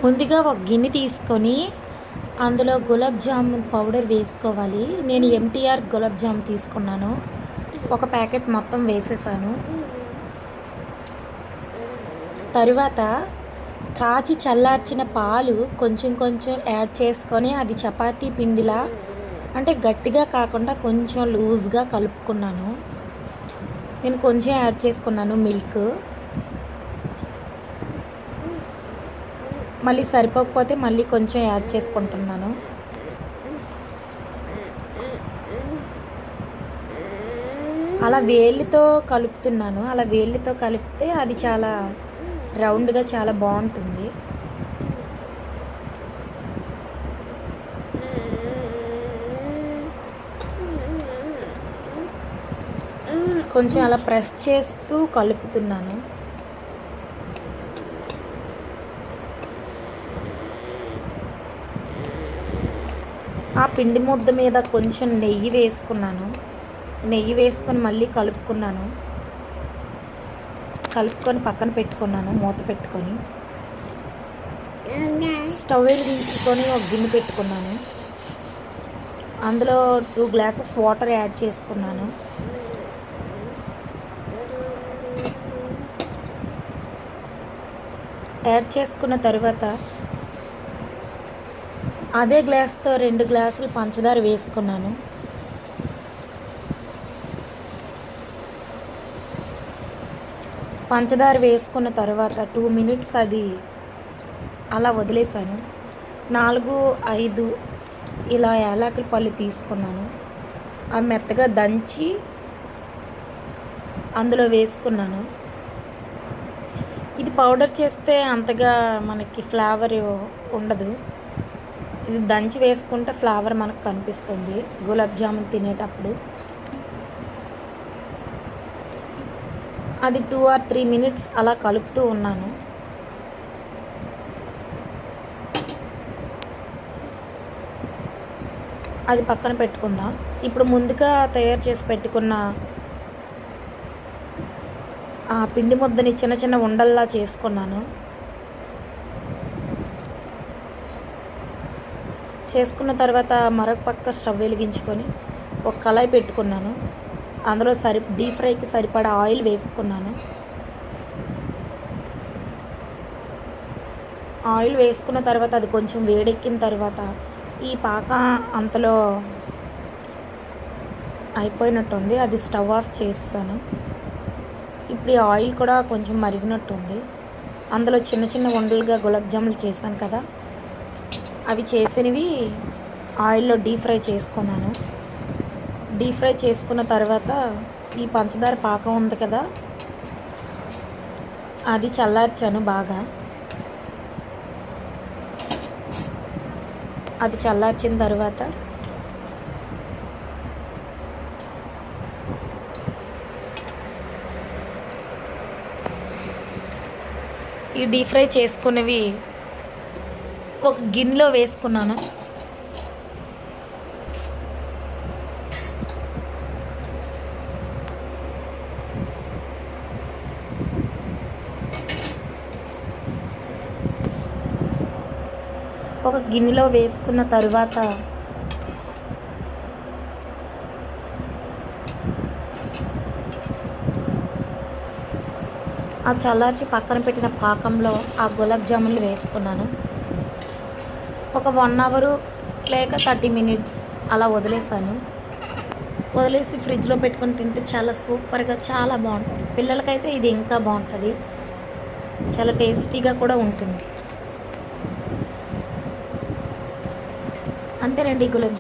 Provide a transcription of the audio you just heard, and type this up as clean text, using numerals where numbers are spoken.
ముందుగా ఒక గిన్నె తీసుకొని అందులో గులాబ్ జామున్ పౌడర్ వేసుకోవాలి. నేను ఎంటీఆర్ గులాబ్ జామ్ తీసుకున్నాను. ఒక ప్యాకెట్ మొత్తం వేసేసాను. తరువాత కాచి చల్లార్చిన పాలు కొంచెం కొంచెం యాడ్ చేసుకొని అది చపాతీ పిండిలా అంటే గట్టిగా కాకుండా కొంచెం లూజ్గా కలుపుకున్నాను. నేను కొంచెం యాడ్ చేసుకున్నాను మిల్క్. మళ్ళీ సరిపోకపోతే మళ్ళీ కొంచెం యాడ్ చేసుకుంటున్నాను. అలా వేళ్ళతో కలుపుతున్నాను. అలా వేళ్ళతో కలిపితే అది చాలా రౌండ్గా చాలా బాగుంటుంది. కొంచెం అలా ప్రెస్ చేస్తూ కలుపుతున్నాను. ఆ పిండి ముద్ద మీద కొంచెం నెయ్యి వేసుకున్నాను. నెయ్యి వేసుకొని మళ్ళీ కలుపుకున్నాను. కలుపుకొని పక్కన పెట్టుకున్నాను మూత పెట్టుకొని. స్టవ్ వెలిగించుకొని ఒక గిన్నె పెట్టుకున్నాను. అందులో 2 గ్లాసెస్ వాటర్ యాడ్ చేసుకున్నాను. యాడ్ చేసుకున్న తర్వాత అదే గ్లాస్తో 2 గ్లాసులు పంచదార వేసుకున్నాను. పంచదార వేసుకున్న తర్వాత 2 మినిట్స్ అది అలా వదిలేసాను. 4-5 ఇలా యాలకుల పళ్ళు తీసుకున్నాను. అవి మెత్తగా దంచి అందులో వేసుకున్నాను. ఇది పౌడర్ చేస్తే అంతగా మనకి ఫ్లేవర్ ఉండదు. ఇది దంచి వేసుకుంటే ఫ్లేవర్ మనకు కనిపిస్తుంది గులాబ్ జామున్ తినేటప్పుడు. అది 2 or 3 మినిట్స్ అలా కలుపుతూ ఉన్నాను. అది పక్కన పెట్టుకుందాం. ఇప్పుడు ముందుగా తయారు చేసి పెట్టుకున్న ఆ పిండి ముద్దని చిన్న చిన్న ఉండల్లా చేసుకున్నాను. చేసుకున్న తర్వాత మరొక పక్క స్టవ్ వెలిగించుకొని ఒక కళాయి పెట్టుకున్నాను. అందులో డీప్ ఫ్రైకి సరిపడా ఆయిల్ వేసుకున్నాను. ఆయిల్ వేసుకున్న తర్వాత అది కొంచెం వేడెక్కిన తర్వాత ఈ పాక అంతలో అయిపోయినట్టుంది. అది స్టవ్ ఆఫ్ చేస్తాను. ఇప్పుడు ఈ ఆయిల్ కూడా కొంచెం మరిగినట్టుంది. అందులో చిన్న చిన్న ఉండలుగా గులాబ్ జాములు చేశాను కదా, అవి చేసినవి ఆయిల్లో డీప్ ఫ్రై చేసుకున్నాను. డీప్ ఫ్రై చేసుకున్న తర్వాత ఈ పంచదార పాకం ఉంది కదా, అది చల్లార్చాను బాగా. అది చల్లార్చిన తర్వాత ఈ డీప్ ఫ్రై చేసుకున్నవి ఒక గిన్నెలో వేసుకున్నాను. ఒక గిన్నెలో వేసుకున్న తరువాత ఆ చల్లార్చి పక్కన పెట్టిన పాకంలో ఆ గులాబ్ జామున్లు వేసుకున్నాను. ఒక 1 అవర్ లేక 30 మినిట్స్ అలా వదిలేసాను. వదిలేసి ఫ్రిడ్జ్లో పెట్టుకొని తింటే చాలా సూపర్గా చాలా బాగుంటుంది. పిల్లలకైతే ఇది ఇంకా బాగుంటుంది, చాలా టేస్టీగా కూడా ఉంటుంది. అంతేనండి గులాబ్